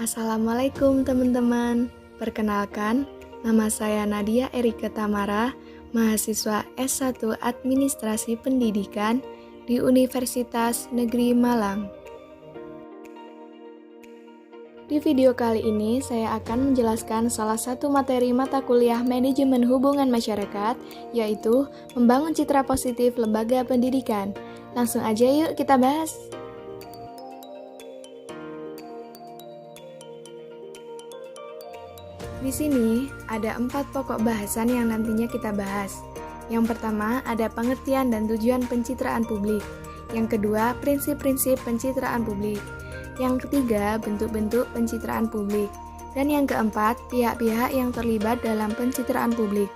Assalamualaikum teman-teman. Perkenalkan, nama saya Nadia Erika Tamara, mahasiswa S1 Administrasi Pendidikan di Universitas Negeri Malang. Di video kali ini saya akan menjelaskan salah satu materi mata kuliah Manajemen Hubungan Masyarakat, yaitu membangun citra positif lembaga pendidikan. Langsung aja yuk kita bahas. Di sini ada 4 pokok bahasan yang nantinya kita bahas. Yang pertama ada pengertian dan tujuan pencitraan publik. Yang kedua, prinsip-prinsip pencitraan publik. Yang ketiga, bentuk-bentuk pencitraan publik. Dan yang keempat, pihak-pihak yang terlibat dalam pencitraan publik.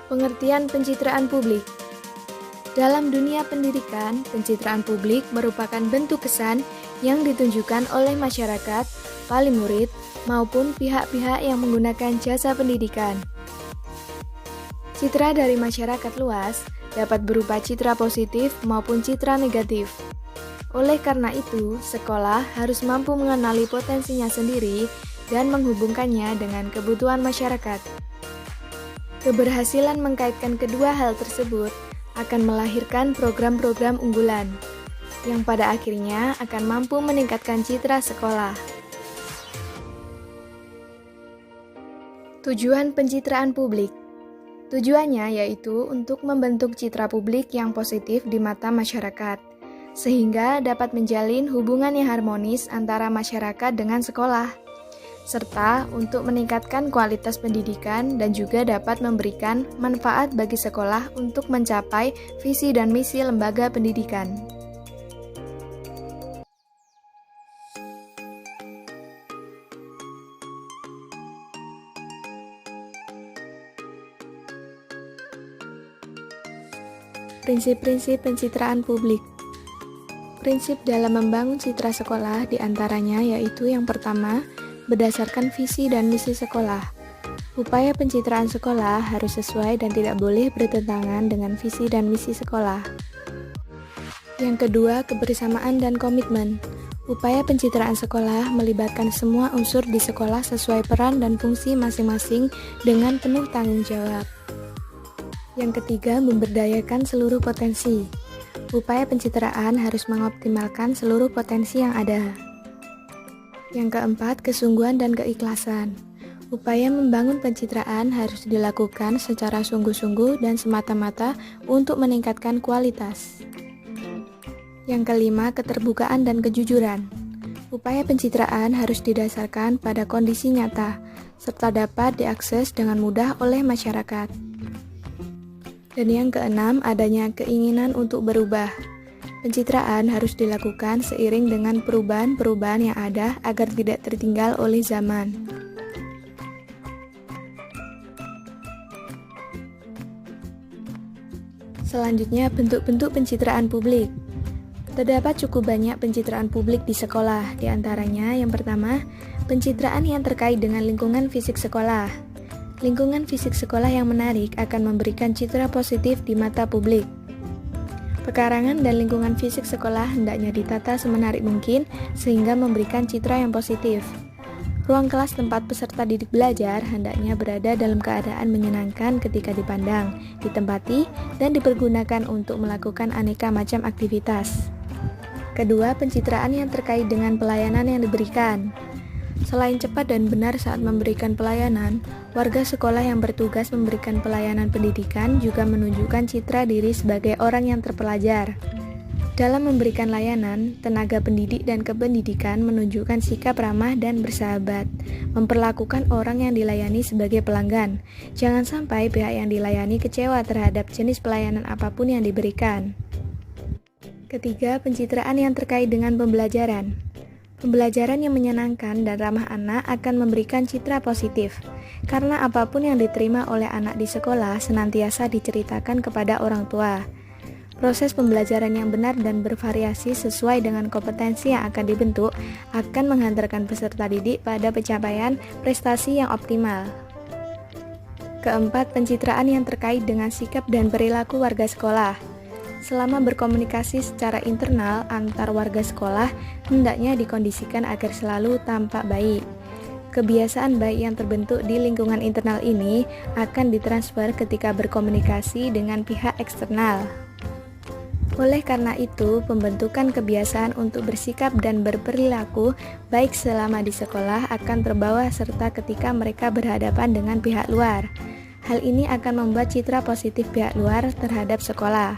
Pengertian pencitraan publik. Dalam dunia pendidikan, pencitraan publik merupakan bentuk kesan yang ditunjukkan oleh masyarakat, wali murid, maupun pihak-pihak yang menggunakan jasa pendidikan. Citra dari masyarakat luas dapat berupa citra positif maupun citra negatif. Oleh karena itu, sekolah harus mampu mengenali potensinya sendiri dan menghubungkannya dengan kebutuhan masyarakat. Keberhasilan mengkaitkan kedua hal tersebut akan melahirkan program-program unggulan, yang pada akhirnya akan mampu meningkatkan citra sekolah. Tujuan pencitraan publik. Tujuannya yaitu untuk membentuk citra publik yang positif di mata masyarakat, sehingga dapat menjalin hubungan yang harmonis antara masyarakat dengan sekolah, serta untuk meningkatkan kualitas pendidikan dan juga dapat memberikan manfaat bagi sekolah untuk mencapai visi dan misi lembaga pendidikan. Prinsip-prinsip pencitraan publik. Prinsip dalam membangun citra sekolah diantaranya yaitu yang pertama, berdasarkan visi dan misi sekolah. Upaya pencitraan sekolah harus sesuai dan tidak boleh bertentangan dengan visi dan misi sekolah. Yang kedua, kebersamaan dan komitmen. Upaya pencitraan sekolah melibatkan semua unsur di sekolah sesuai peran dan fungsi masing-masing dengan penuh tanggung jawab. Yang ketiga, memberdayakan seluruh potensi. Upaya pencitraan harus mengoptimalkan seluruh potensi yang ada. Yang keempat, kesungguhan dan keikhlasan. Upaya membangun pencitraan harus dilakukan secara sungguh-sungguh dan semata-mata untuk meningkatkan kualitas. Yang kelima, keterbukaan dan kejujuran. Upaya pencitraan harus didasarkan pada kondisi nyata, serta dapat diakses dengan mudah oleh masyarakat. Dan yang keenam, adanya keinginan untuk berubah. Pencitraan harus dilakukan seiring dengan perubahan-perubahan yang ada agar tidak tertinggal oleh zaman. Selanjutnya, bentuk-bentuk pencitraan publik. Terdapat cukup banyak pencitraan publik di sekolah, di antaranya yang pertama, pencitraan yang terkait dengan lingkungan fisik sekolah. Lingkungan fisik sekolah yang menarik akan memberikan citra positif di mata publik. Pekarangan dan lingkungan fisik sekolah hendaknya ditata semenarik mungkin sehingga memberikan citra yang positif. Ruang kelas tempat peserta didik belajar hendaknya berada dalam keadaan menyenangkan ketika dipandang, ditempati, dan dipergunakan untuk melakukan aneka macam aktivitas. Kedua, pencitraan yang terkait dengan pelayanan yang diberikan. Selain cepat dan benar saat memberikan pelayanan, warga sekolah yang bertugas memberikan pelayanan pendidikan juga menunjukkan citra diri sebagai orang yang terpelajar. Dalam memberikan layanan, tenaga pendidik dan kependidikan menunjukkan sikap ramah dan bersahabat, memperlakukan orang yang dilayani sebagai pelanggan. Jangan sampai pihak yang dilayani kecewa terhadap jenis pelayanan apapun yang diberikan. Ketiga, pencitraan yang terkait dengan pembelajaran. Pembelajaran yang menyenangkan dan ramah anak akan memberikan citra positif, karena apapun yang diterima oleh anak di sekolah senantiasa diceritakan kepada orang tua. Proses pembelajaran yang benar dan bervariasi sesuai dengan kompetensi yang akan dibentuk akan menghantarkan peserta didik pada pencapaian prestasi yang optimal. Keempat, pencitraan yang terkait dengan sikap dan perilaku warga sekolah. Selama berkomunikasi secara internal antar warga sekolah, hendaknya dikondisikan agar selalu tampak baik. Kebiasaan baik yang terbentuk di lingkungan internal ini akan ditransfer ketika berkomunikasi dengan pihak eksternal. Oleh karena itu, pembentukan kebiasaan untuk bersikap dan berperilaku baik selama di sekolah akan terbawa serta ketika mereka berhadapan dengan pihak luar. Hal ini akan membuat citra positif pihak luar terhadap sekolah.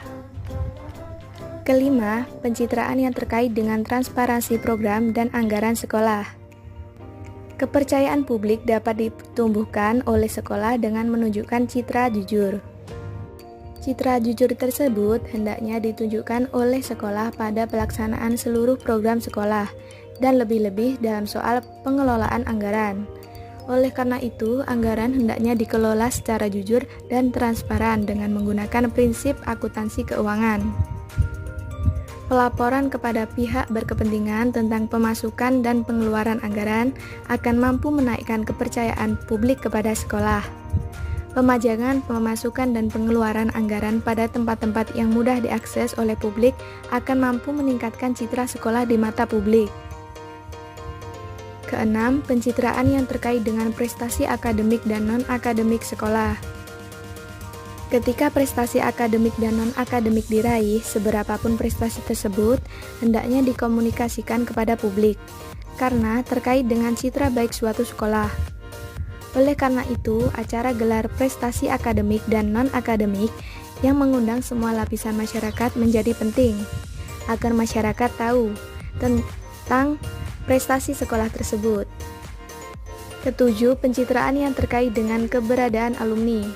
Kelima, pencitraan yang terkait dengan transparansi program dan anggaran sekolah. Kepercayaan publik dapat ditumbuhkan oleh sekolah dengan menunjukkan citra jujur. Citra jujur tersebut hendaknya ditunjukkan oleh sekolah pada pelaksanaan seluruh program sekolah dan lebih-lebih dalam soal pengelolaan anggaran. Oleh karena itu, anggaran hendaknya dikelola secara jujur dan transparan dengan menggunakan prinsip akuntansi keuangan. Pelaporan kepada pihak berkepentingan tentang pemasukan dan pengeluaran anggaran akan mampu menaikkan kepercayaan publik kepada sekolah. Pemajangan pemasukan dan pengeluaran anggaran pada tempat-tempat yang mudah diakses oleh publik akan mampu meningkatkan citra sekolah di mata publik. Keenam, pencitraan yang terkait dengan prestasi akademik dan non-akademik sekolah. Ketika prestasi akademik dan non-akademik diraih, seberapapun prestasi tersebut, hendaknya dikomunikasikan kepada publik, karena terkait dengan citra baik suatu sekolah. Oleh karena itu, acara gelar prestasi akademik dan non-akademik yang mengundang semua lapisan masyarakat menjadi penting, agar masyarakat tahu tentang prestasi sekolah tersebut. Ketujuh, pencitraan yang terkait dengan keberadaan alumni.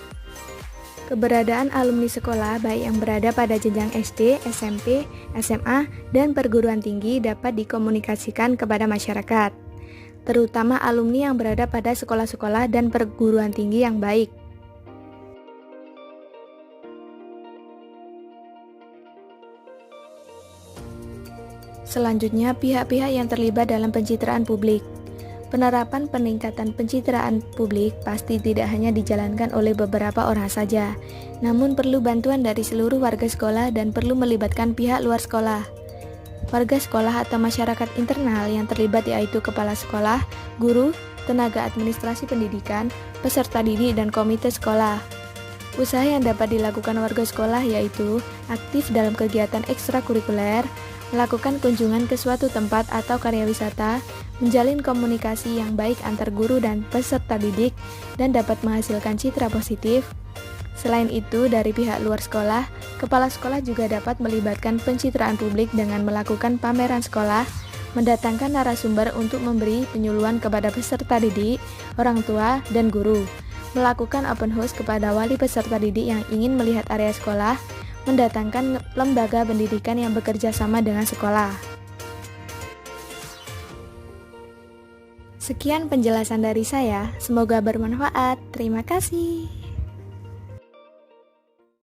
Keberadaan alumni sekolah baik yang berada pada jenjang SD, SMP, SMA, dan perguruan tinggi dapat dikomunikasikan kepada masyarakat, terutama alumni yang berada pada sekolah-sekolah dan perguruan tinggi yang baik. Selanjutnya, pihak-pihak yang terlibat dalam pencitraan publik. Penerapan peningkatan pencitraan publik pasti tidak hanya dijalankan oleh beberapa orang saja, namun perlu bantuan dari seluruh warga sekolah dan perlu melibatkan pihak luar sekolah. Warga sekolah atau masyarakat internal yang terlibat yaitu kepala sekolah, guru, tenaga administrasi pendidikan, peserta didik, dan komite sekolah. Usaha yang dapat dilakukan warga sekolah yaitu aktif dalam kegiatan ekstrakurikuler, melakukan kunjungan ke suatu tempat atau karya wisata, menjalin komunikasi yang baik antar guru dan peserta didik, dan dapat menghasilkan citra positif. Selain itu, dari pihak luar sekolah, kepala sekolah juga dapat melibatkan pencitraan publik dengan melakukan pameran sekolah, mendatangkan narasumber untuk memberi penyuluhan kepada peserta didik, orang tua, dan guru, melakukan open house kepada wali peserta didik yang ingin melihat area sekolah, mendatangkan lembaga pendidikan yang bekerja sama dengan sekolah. Sekian penjelasan dari saya, semoga bermanfaat. Terima kasih.